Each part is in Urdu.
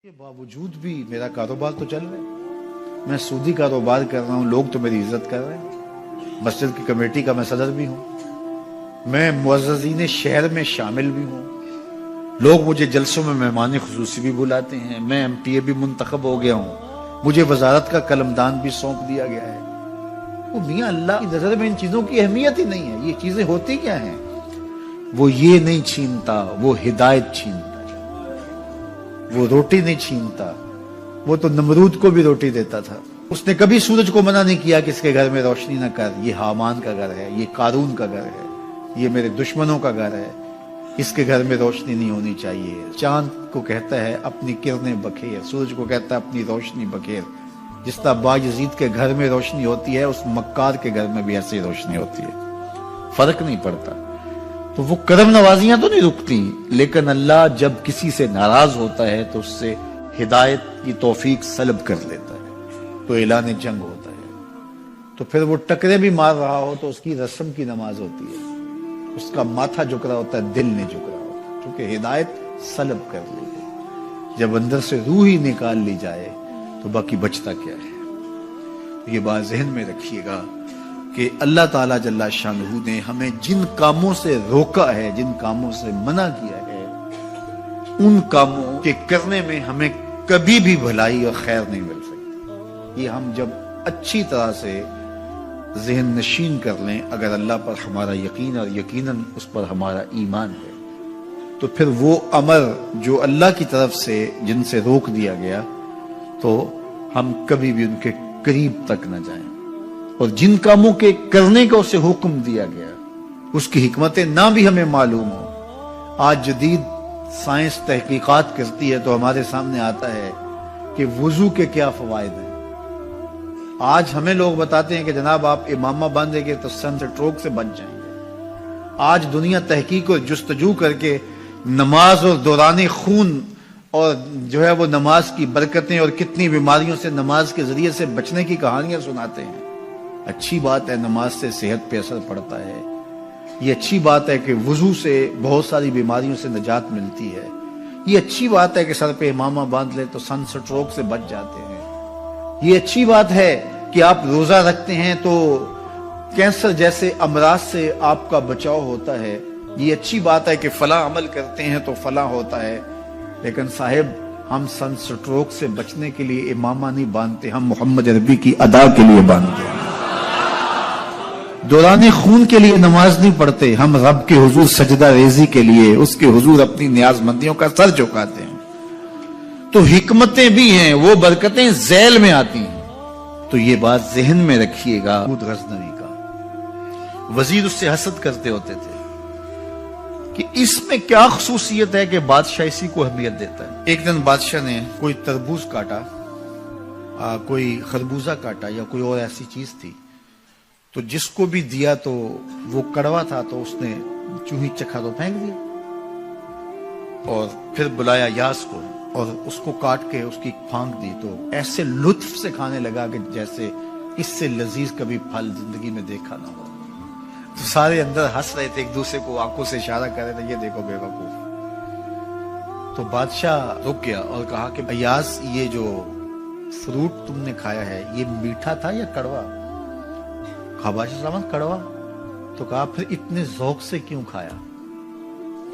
کے باوجود بھی میرا کاروبار تو چل رہا ہے، میں سودی کاروبار کر رہا ہوں، لوگ تو میری عزت کر رہے ہیں، مسجد کی کمیٹی کا میں صدر بھی ہوں، میں معززین شہر میں شامل بھی ہوں، لوگ مجھے جلسوں میں مہمان خصوصی بھی بلاتے ہیں، میں MTA بھی منتخب ہو گیا ہوں، مجھے وزارت کا قلمدان بھی سونپ دیا گیا ہے۔ وہ میاں اللہ کی نظر میں ان چیزوں کی اہمیت ہی نہیں ہے، یہ چیزیں ہوتی کیا ہیں؟ وہ یہ نہیں چھینتا، وہ ہدایت چھینتا، وہ روٹی نہیں چھینتا، وہ تو نمرود کو بھی روٹی دیتا تھا۔ اس نے کبھی سورج کو منع نہیں کیا کہ اس کے گھر میں روشنی نہ کر، یہ حامان کا گھر ہے، یہ قارون کا گھر ہے، یہ میرے دشمنوں کا گھر ہے، اس کے گھر میں روشنی نہیں ہونی چاہیے۔ چاند کو کہتا ہے اپنی کرنیں بکھیر، سورج کو کہتا ہے اپنی روشنی بکھیر۔ جس طرح باجزید کے گھر میں روشنی ہوتی ہے، اس مکار کے گھر میں بھی ایسی روشنی ہوتی ہے، فرق نہیں پڑتا۔ تو وہ کرم نوازیاں تو نہیں رکتی، لیکن اللہ جب کسی سے ناراض ہوتا ہے تو اس سے ہدایت کی توفیق سلب کر لیتا ہے، تو اعلان جنگ ہوتا ہے۔ تو پھر وہ ٹکرے بھی مار رہا ہو تو اس کی رسم کی نماز ہوتی ہے، اس کا ماتھا جھک رہا ہوتا ہے، دل نہیں جھک رہا ہوتا، کیونکہ ہدایت سلب کر لی گئی۔ جب اندر سے روح ہی نکال لی جائے تو باقی بچتا کیا ہے؟ یہ بات ذہن میں رکھیے گا کہ اللہ تعالیٰ جل شانہ نے ہمیں جن کاموں سے روکا ہے، جن کاموں سے منع کیا ہے، ان کاموں کے کرنے میں ہمیں کبھی بھی بھلائی اور خیر نہیں مل سکتی۔ یہ ہم جب اچھی طرح سے ذہن نشین کر لیں، اگر اللہ پر ہمارا یقین اور یقیناً اس پر ہمارا ایمان ہے، تو پھر وہ امر جو اللہ کی طرف سے جن سے روک دیا گیا، تو ہم کبھی بھی ان کے قریب تک نہ جائیں، اور جن کاموں کے کرنے کا اسے حکم دیا گیا اس کی حکمتیں نہ بھی ہمیں معلوم ہو۔ آج جدید سائنس تحقیقات کرتی ہے تو ہمارے سامنے آتا ہے کہ وضو کے کیا فوائد ہیں۔ آج ہمیں لوگ بتاتے ہیں کہ جناب آپ امامہ باندھیں گے تو سن سٹروک سے بچ جائیں گے۔ آج دنیا تحقیق اور جستجو کر کے نماز اور دوران خون اور جو ہے وہ نماز کی برکتیں اور کتنی بیماریوں سے نماز کے ذریعے سے بچنے کی کہانیاں سناتے ہیں۔ اچھی بات ہے، نماز سے صحت پہ اثر پڑتا ہے، یہ اچھی بات ہے کہ وضو سے بہت ساری بیماریوں سے نجات ملتی ہے، یہ اچھی بات ہے کہ سر پہ امامہ باندھ لے تو سن سٹروک سے بچ جاتے ہیں، یہ اچھی بات ہے کہ آپ روزہ رکھتے ہیں تو کینسر جیسے امراض سے آپ کا بچاؤ ہوتا ہے، یہ اچھی بات ہے کہ فلاں عمل کرتے ہیں تو فلاں ہوتا ہے۔ لیکن صاحب، ہم سن سٹروک سے بچنے کے لیے امامہ نہیں باندھتے، ہم محمد عربی کی ادا کے لیے باندھتے ہیں۔ دوران خون کے لیے نماز نہیں پڑھتے، ہم رب کے حضور سجدہ ریزی کے لیے اس کے حضور اپنی نیاز مندیوں کا سر جھکاتے ہیں۔ تو حکمتیں بھی ہیں، وہ برکتیں ذیل میں آتی ہیں۔ تو یہ بات ذہن میں رکھیے گا۔ غزنوی کا وزیر اس سے حسد کرتے ہوتے تھے کہ اس میں کیا خصوصیت ہے کہ بادشاہ اسی کو اہمیت دیتا ہے۔ ایک دن بادشاہ نے کوئی تربوز کاٹا، کوئی خربوزہ کاٹا یا کوئی اور ایسی چیز تھی، تو جس کو بھی دیا تو وہ کڑوا تھا، تو اس نے چوہی چکھا تو پھینک دیا، اور پھر بلایا یاس کو اور اس کو کاٹ کے اس کی پھانک دی، تو ایسے لطف سے کھانے لگا کہ جیسے اس سے لذیذ کبھی پھل زندگی میں دیکھا نہ ہو۔ تو سارے اندر ہنس رہے تھے، ایک دوسرے کو آنکھوں سے اشارہ کر رہے تھے، یہ دیکھو بے وقوف۔ تو بادشاہ رک گیا اور کہا کہ ایاز، یہ جو فروٹ تم نے کھایا ہے یہ میٹھا تھا یا کڑوا؟ کہا بادشاہ صاحب کڑوا۔ تو کہا پھر اتنے ذوق سے کیوں کھایا؟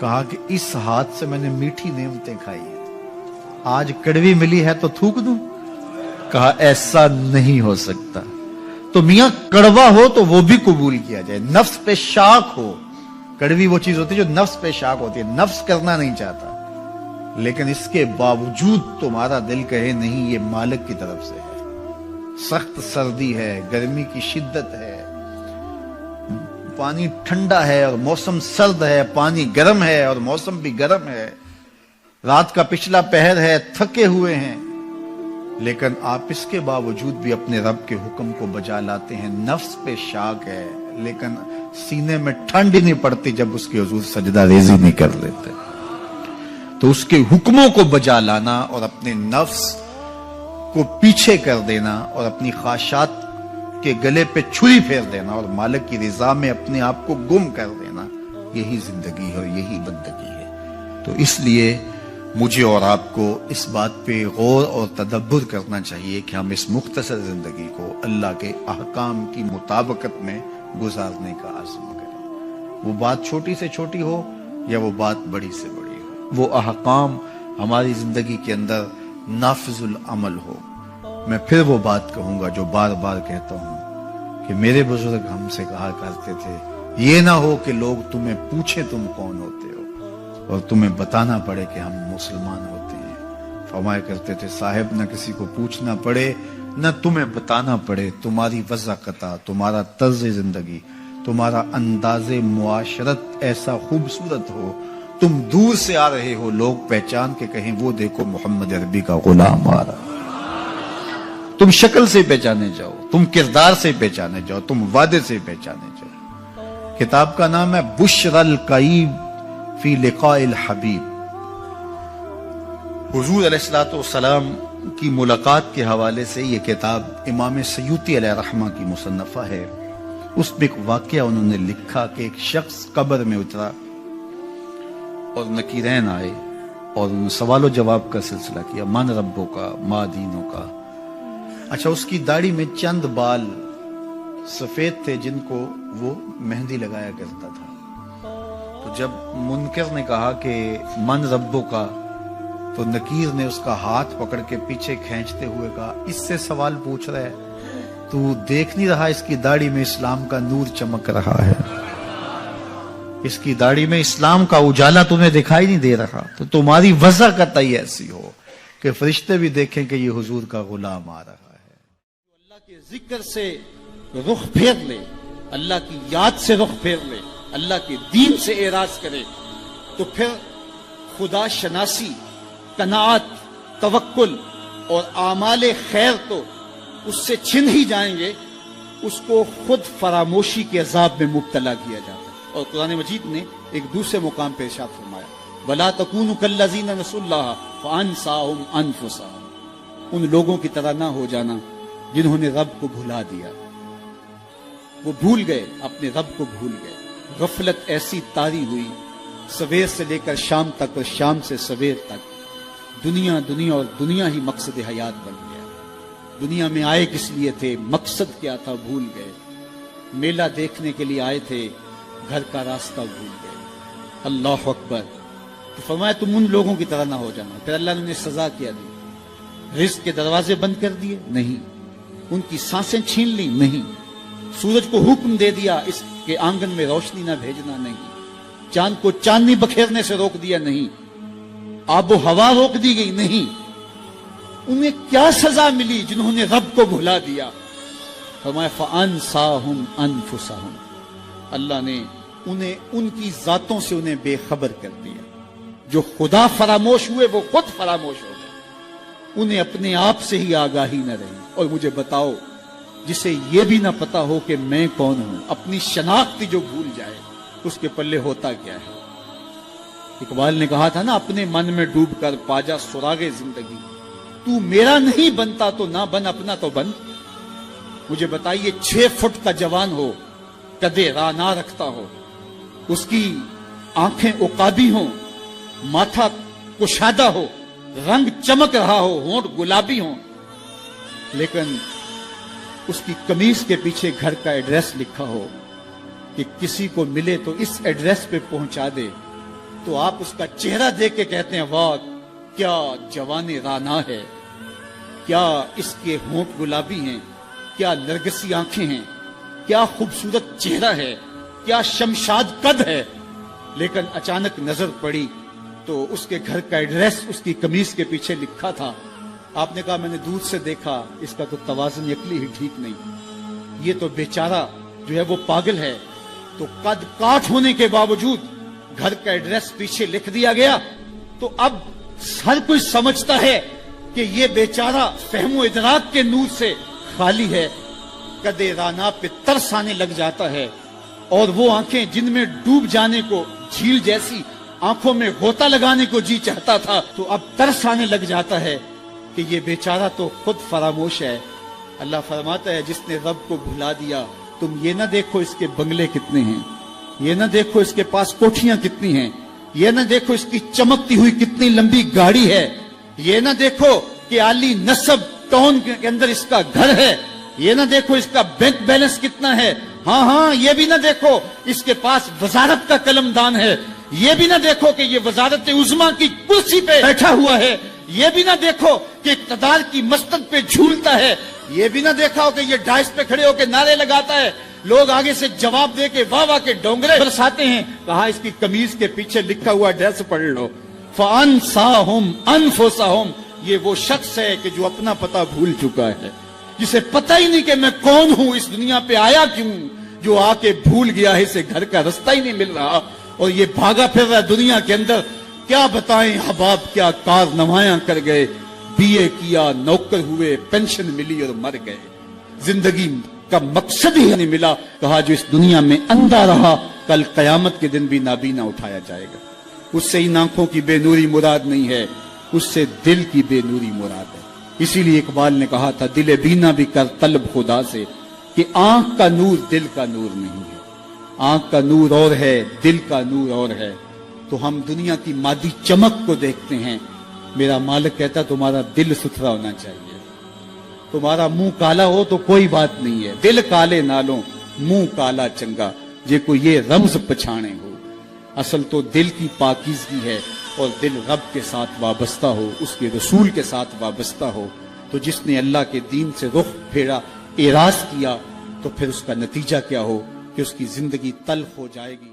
کہا کہ اس ہاتھ سے میں نے میٹھی نعمتیں کھائی ہیں، آج کڑوی ملی ہے تو تھوک دوں؟ کہا ایسا نہیں ہو سکتا۔ تو میاں کڑوا ہو تو وہ بھی قبول کیا جائے، نفس پہ شاک ہو۔ کڑوی وہ چیز ہوتی ہے جو نفس پہ شاک ہوتی ہے، نفس کرنا نہیں چاہتا، لیکن اس کے باوجود تمہارا دل کہے نہیں، یہ مالک کی طرف سے ہے۔ سخت سردی ہے، گرمی کی شدت ہے، پانی ٹھنڈا ہے اور موسم سرد ہے، پانی گرم ہے اور موسم بھی گرم ہے، رات کا پچھلا پہر ہے، تھکے ہوئے ہیں، لیکن آپ اس کے باوجود بھی اپنے رب کے حکم کو بجا لاتے ہیں۔ نفس پہ شاک ہے، لیکن سینے میں ٹھنڈ ہی نہیں پڑتی جب اس کے حضور سجدہ ریزی نہیں کر لیتے۔ تو اس کے حکموں کو بجا لانا اور اپنے نفس کو پیچھے کر دینا اور اپنی خواہشات کے گلے پہ چھری پھیر دینا اور مالک کی رضا میں اپنے آپ کو گم کر دینا، یہی زندگی ہے اور یہی بندگی ہے۔ تو اس لیے مجھے اور آپ کو اس بات پہ غور اور تدبر کرنا چاہیے کہ ہم اس مختصر زندگی کو اللہ کے احکام کی مطابقت میں گزارنے کا عزم کریں، وہ بات چھوٹی سے چھوٹی ہو یا وہ بات بڑی سے بڑی ہو، وہ احکام ہماری زندگی کے اندر نافذ العمل ہو۔ میں پھر وہ بات کہوں گا جو بار بار کہتا ہوں کہ میرے بزرگ ہم سے کہا کرتے تھے، یہ نہ ہو کہ لوگ تمہیں پوچھیں تم کون ہوتے ہو اور تمہیں بتانا پڑے کہ ہم مسلمان ہوتے ہیں۔ فرمایا کرتے تھے صاحب نہ کسی کو پوچھنا پڑے نہ تمہیں بتانا پڑے، تمہاری وضاحت، تمہارا طرز زندگی، تمہارا انداز معاشرت ایسا خوبصورت ہو، تم دور سے آ رہے ہو لوگ پہچان کے کہیں وہ دیکھو محمد عربی کا غلام آ رہا، تم شکل سے پہچانے جاؤ، تم کردار سے پہچانے جاؤ، تم وعدے سے پہچانے جاؤ۔ کتاب کا نام ہے بشر القیب فی لقاء الحبیب۔ حضور علیہ السلام کی ملاقات کے حوالے سے یہ کتاب امام سیوطی علیہ رحمہ کی مصنفہ ہے۔ اس میں ایک واقعہ انہوں نے لکھا کہ ایک شخص قبر میں اترا اور نکیرین آئے اور انہوں نے سوال و جواب کا سلسلہ کیا، من ربوں کا، ما دینوں کا۔ اچھا، اس کی داڑھی میں چند بال سفید تھے جن کو وہ مہندی لگایا کرتا تھا۔ تو جب منکر نے کہا کہ من ربوں کا، تو نکیر نے اس کا ہاتھ پکڑ کے پیچھے کھینچتے ہوئے کہا اس سے سوال پوچھ رہا ہے، تو دیکھ نہیں رہا اس کی داڑھی میں اسلام کا نور چمک رہا ہے، اس کی داڑھی میں اسلام کا اجالا تمہیں دکھائی نہیں دے رہا؟ تو تمہاری وجہ قطعی ایسی ہو کہ فرشتے بھی دیکھیں کہ یہ حضور کا غلام آ رہا ہے۔ اللہ کے ذکر سے رخ پھیر لے، اللہ کی یاد سے رخ پھیر لے، اللہ کے دین سے اعراض کرے، تو پھر خدا شناسی، قناعت، توکل اور اعمال خیر تو اس سے چھن ہی جائیں گے، اس کو خود فراموشی کے عذاب میں مبتلا کیا جاتا ہے۔ اور قرآن مجید نے ایک دوسرے مقام پہ ارشاد فرمایا وَلَا تَكُونُوا كَالَّذِينَ نَسُوا اللَّهَ فَأَنسَاهُمْ أَنفُسَهُمْ، ان لوگوں کی طرح نہ ہو جانا جنہوں نے رب کو بھلا دیا، وہ بھول گئے، اپنے رب کو بھول گئے۔ غفلت ایسی طاری ہوئی، سویر سے لے کر شام تک اور شام سے سویر تک دنیا دنیا اور دنیا ہی مقصد حیات بن گیا۔ دنیا میں آئے کس لیے تھے، مقصد کیا تھا، بھول گئے۔ میلہ دیکھنے کے لیے آئے تھے، گھر کا راستہ بھول گئے۔ اللہ اکبر۔ تو فرمایا تم ان لوگوں کی طرح نہ ہو جانا۔ پھر اللہ نے انہیں سزا کیا دی، رزق کے دروازے بند کر دیے؟ نہیں۔ ان کی سانسیں چھین لی؟ نہیں۔ سورج کو حکم دے دیا اس کے آنگن میں روشنی نہ بھیجنا؟ نہیں۔ چاند کو چاندنی بکھیرنے سے روک دیا؟ نہیں۔ آب و ہوا روک دی گئی؟ نہیں۔ انہیں کیا سزا ملی جنہوں نے رب کو بھلا دیا؟ فرمایا فَأَنسَاهُمْ أَنفُسَهُمْ، اللہ نے انہیں ان کی ذاتوں سے انہیں بے خبر کر دیا۔ جو خدا فراموش ہوئے وہ خود فراموش ہو گئے، انہیں اپنے آپ سے ہی آگاہی نہ رہی۔ اور مجھے بتاؤ، جسے یہ بھی نہ پتا ہو کہ میں کون ہوں، اپنی شناخت جو بھول جائے، اس کے پلے ہوتا کیا ہے؟ اقبال نے کہا تھا نا، اپنے من میں ڈوب کر پاجا سراغے زندگی، تو میرا نہیں بنتا تو نہ بن، اپنا تو بن۔ مجھے بتائیے، 6 فٹ کا جوان ہو، قدے رانا رکھتا ہو، اس کی آنکھیں عقابی ہوں، ماتھا کشادہ ہو، رنگ چمک رہا ہو، ہونٹ گلابی ہوں، لیکن اس کی قمیص کے پیچھے گھر کا ایڈریس لکھا ہو کہ کسی کو ملے تو اس ایڈریس پہ پہنچا دے، تو آپ اس کا چہرہ دیکھ کے کہتے ہیں واہ کیا جوان رانا ہے، کیا اس کے ہونٹ گلابی ہیں، کیا نرگسی آنکھیں ہیں، کیا خوبصورت چہرہ ہے، کیا شمشاد قد ہے۔ لیکن اچانک نظر پڑی تو اس کے گھر کا ایڈریس اس کی قمیص کے پیچھے لکھا تھا۔ آپ نے کہا میں نے دور سے دیکھا، اس کا تو توازن عقلی ہی ٹھیک نہیں، یہ تو بیچارہ جو ہے وہ پاگل ہے۔ تو قد کاٹ ہونے کے باوجود گھر کا ایڈریس پیچھے لکھ دیا گیا، تو اب ہر کوئی سمجھتا ہے کہ یہ بیچارہ فہم و ادراک کے نور سے خالی ہے۔ قدے رانا پہ ترس آنے لگ جاتا ہے، اور وہ آنکھیں جن میں ڈوب جانے کو، جھیل جیسی آنکھوں میں غوطہ لگانے کو جی چاہتا تھا، تو اب ترس آنے لگ جاتا ہے کہ یہ بیچارہ تو خود فراموش ہے۔ اللہ فرماتا ہے جس نے رب کو بھلا دیا، تم یہ نہ دیکھو اس کے بنگلے کتنے ہیں، یہ نہ دیکھو اس کے پاس کوٹھیاں کتنی ہیں، یہ نہ دیکھو اس کی چمکتی ہوئی کتنی لمبی گاڑی ہے، یہ نہ دیکھو کہ عالی نسب ٹاؤن کے اندر اس کا گھر ہے، یہ نہ دیکھو اس کا بینک بیلنس کتنا ہے، ہاں یہ بھی نہ دیکھو اس کے پاس وزارت کا قلم دان ہے، یہ بھی نہ دیکھو کہ یہ وزارت عظمیٰ کی کرسی پہ بیٹھا ہوا ہے، یہ بھی نہ دیکھو کہ اقتدار کی مسند پہ جھولتا ہے، یہ بھی نہ دیکھا ہو کہ یہ ڈائس پہ کھڑے ہو کے نعرے لگاتا ہے، لوگ آگے سے جواب دے کے واہ واہ کے ڈونگرے برساتے ہیں۔ کہا اس کی قمیض کے پیچھے لکھا ہوا ایڈریس پڑھ لو، فَأَنْسَاهُمْ أَنفُسَهُمْ، یہ وہ شخص ہے کہ جو اپنا پتہ بھول چکا ہے، جسے پتہ ہی نہیں کہ میں کون ہوں، اس دنیا پہ آیا کیوں، جو آ کے بھول گیا ہے، اسے گھر کا رستہ ہی نہیں مل رہا اور یہ بھاگا پھر رہا ہے دنیا کے اندر۔ کیا بتائیں احباب کیا کارنامائیاں کر گئے، بی اے کیا، نوکر ہوئے، پینشن ملی اور مر گئے، زندگی کا مقصد ہی نہیں ملا۔ کہا جو اس دنیا میں اندھا رہا کل قیامت کے دن بھی نابینا اٹھایا جائے گا۔ اس سے ان آنکھوں کی بے نوری مراد نہیں ہے، اس سے دل کی بے نوری مراد ہے۔ اسی لیے اقبال نے کہا تھا دل بینا بھی کر طلب خدا سے، کہ آنکھ کا نور دل کا نور نہیں ہے، آنکھ کا نور اور ہے، دل کا نور اور ہے۔ تو ہم دنیا کی مادی چمک کو دیکھتے ہیں، میرا مالک کہتا تمہارا دل ستھرا ہونا چاہیے، تمہارا منہ کالا ہو تو کوئی بات نہیں ہے، دل کالے نالوں منہ کالا چنگا، جے کو یہ رمز پچھانے ہو۔ اصل تو دل کی پاکیزگی ہے، اور دل رب کے ساتھ وابستہ ہو، اس کے رسول کے ساتھ وابستہ ہو۔ تو جس نے اللہ کے دین سے رخ پھیرا، اعراض کیا، تو پھر اس کا نتیجہ کیا ہو کہ اس کی زندگی تلخ ہو جائے گی۔